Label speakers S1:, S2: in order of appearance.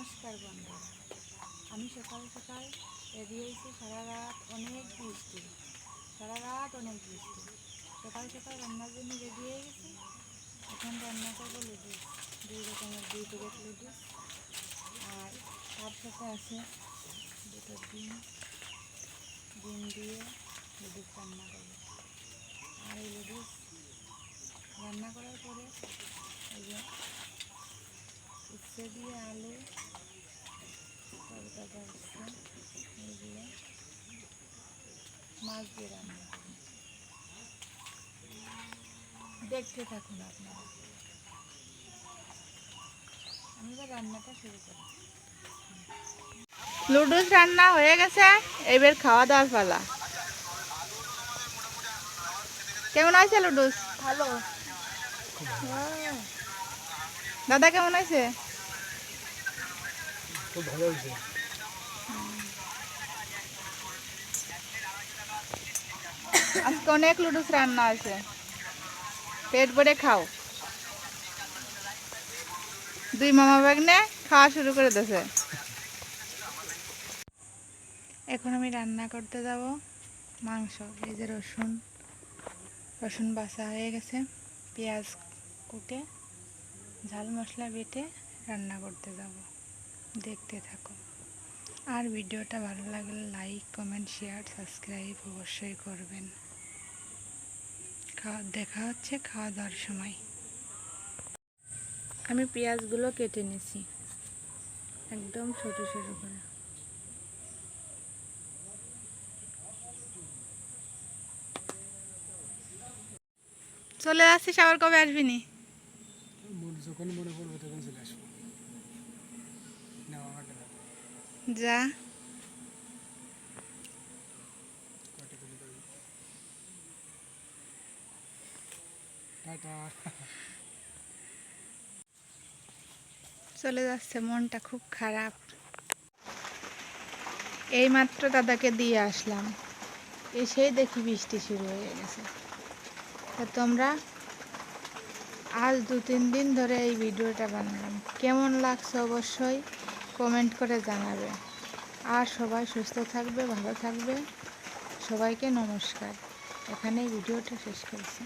S1: নমস্কার বন্ধুরা, আমি সকাল সকাল রেডি হয়েছি। সারা রাত অনেক বৃষ্টি। সকাল সকাল রান্নার জন্য রেডি হয়ে গেছি। এখন রান্না করবো লুডুস, 2 রকমের 2 প্যাকেট লুডুস, আর তার সাথে আছে 2টো ডিম দিয়ে লুডুস রান্না করবো। আর এই লুডুস রান্না করার পরে এই যে উচ্ছে দিয়ে আলু তরকারি উচ্ছে দিয়ে মাছ দিয়ে রান্না করবো। দেখতে থাকুন আপনারা। আমি এবার রান্নাটা শুরু করি। লুডুস রান্না হয়ে গেছে, এবার খাওয়া দাওয়ার পালা। কেমন আছে লুডুস? ভালো। দাদা কেমন আছে?
S2: খুব ভালো হয়েছে।
S1: আজকে অনেক লুডুস রান্না আছে, পেট ভরে খাও। 2 মামা ভাগ্নে খাওয়া শুরু করে দিয়েছে। এখন আমি রান্না করতে যাব মাংস। এই যে রসুন বাছা হয়ে গেছে, পেঁয়াজ কুটে ঝাল মশলা বেটে রান্না করতে যাব। দেখতে থাকো। আর ভিডিওটা ভালো লাগলে লাইক, কমেন্ট, শেয়ার, সাবস্ক্রাইব অবশ্যই করবেন। দেখা হচ্ছে খাওয়া দাওয়ার সময়। আমি পেঁয়াজগুলো কেটে নিছি একদম ছোট ছোট করে। চলে আসছিস, আবার কবে আসবি নি?
S2: যখন মনে পড়বে তখন চলে আসবো।
S1: যা।
S2: টাটা।
S1: চলে যাচ্ছে, মনটা খুব খারাপ। এইমাত্র দাদাকে দিয়ে আসলাম, এসেই দেখি বৃষ্টি শুরু হয়ে গেছে। তা তোমরা আজ 2-3 দিন ধরে এই ভিডিওটা বানালাম, কেমন লাগছে অবশ্যই কমেন্ট করে জানাবে। আর সবাই সুস্থ থাকবে, ভালো থাকবে। সবাইকে নমস্কার। এখানেই ভিডিওটা শেষ করছি।